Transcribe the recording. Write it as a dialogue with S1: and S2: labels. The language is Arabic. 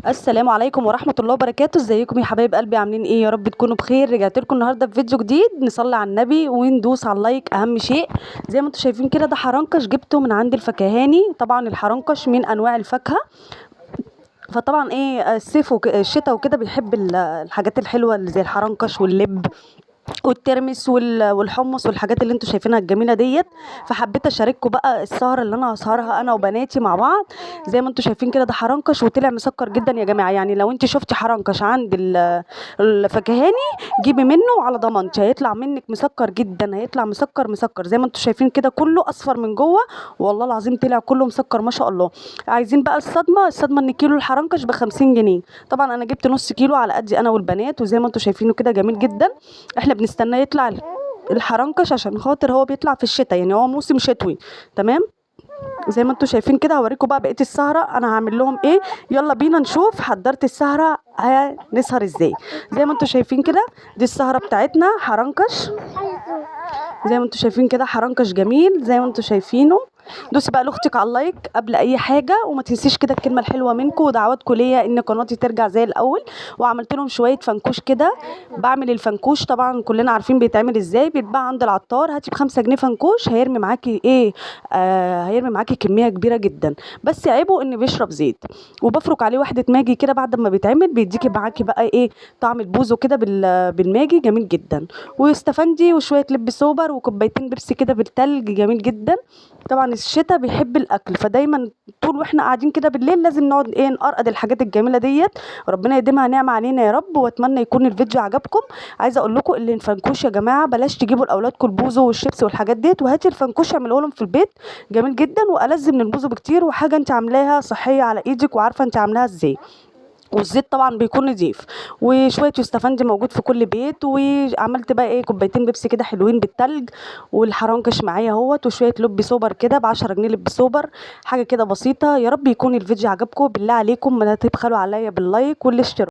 S1: السلام عليكم ورحمة الله وبركاته. ازيكم يا حبايب قلبي؟ عاملين ايه؟ يا رب تكونوا بخير. رجعت لكم النهارده بفيديو جديد. نصلي على النبي وندوس على اللايك اهم شيء. زي ما انتم شايفين كده، ده حرنكش جبته من عند الفكهاني. طبعا الحرنكش من انواع الفاكهة، فطبعا ايه الصيف الشتاء وكده بيحب الحاجات الحلوة اللي زي الحرنكش واللب والترمس والحمص والحاجات اللي انتوا شايفينها الجميله ديت. فحبيت اشارككم بقى السهره اللي انا هسهرها انا وبناتي مع بعض. زي ما انتوا شايفين كده، ده حرنكش وطلع مسكر جدا يا جماعه. يعني لو انت شفتي حرنكش عند الفكهاني، جيبي منه على ضمانتي، هيطلع منك مسكر جدا، هيطلع مسكر مسكر. زي ما انتوا شايفين كده كله اصفر من جوه، والله العظيم طلع كله مسكر ما شاء الله. عايزين بقى الصدمه ان كيلو الحرنكش ب50 جنيه. طبعا انا جبت نص كيلو على قدي انا والبنات، وزي ما انتوا شايفينه كده جميل جدا. احنا بنستناه يطلع الحرنكش عشان خاطر هو بيطلع في الشتاء، يعني هو موسم شتوي. تمام. زي ما انتوا شايفين كده، هوريكم بقى بقيه السهره انا هعمل لهم ايه. يلا بينا نشوف حضرت السهره هنسهر ازاي. زي ما انتوا شايفين كده، دي السهره بتاعتنا حرنكش. زي ما انتوا شايفين كده حرنكش جميل زي ما انتوا شايفينه. دوسي بقى لاختك على اللايك قبل اي حاجه، وما تنسيش كده الكلمه الحلوه منكم ودعواتكم ليا ان قناتي ترجع زي الاول. وعملت لهم شويه فنكوش كده. بعمل الفنكوش طبعا كلنا عارفين بيتعمل ازاي، بيتباع عند العطار. هاتي ب5 جنيه فنكوش، هيرمي معاكي ايه؟ هيرمي معاكي كميه كبيره جدا، بس عيبه ان بيشرب زيت. وبفرك عليه واحده ماجي كده بعد ما بيتعمل، بيديكي معاكي بقى ايه؟ طعم البوزو كده بالماجي جميل جدا. واستفندي وشويه لب سوبر وكوبايتين بيبسي كده بالتلج جميل جدا. طبعا الشتاء بيحب الاكل، فدايما طول واحنا قاعدين كده بالليل لازم نقعد ايه؟ نقرقد الحاجات الجميله ديت. ربنا يديمها نعمه علينا يا رب. واتمنى يكون الفيديو عجبكم. عايزه اقول لكم اللي الفنكوش يا جماعه بلاش تجيبوا لاولادكم البوزو والشيبس والحاجات ديت، وهاتي الفنكوش اعملوه لهم في البيت. جميل جدا والذ من البوزو بكتير، وحاجه انت عاملاها صحيه على ايدك وعارفه انت عاملاها ازاي. والزيت طبعا بيكون نضيف. وشويه يوستفندي موجود في كل بيت. وعملت بقى ايه؟ كوبايتين بيبسي كده حلوين بالتلج، والحرنكش معايا اهوت، وشويه لب سوبر كده ب10 جنيه لب سوبر. حاجه كده بسيطه. يا رب يكون الفيديو عجبكم. بالله عليكم ما تبخلوا عليا باللايك والاشتراك.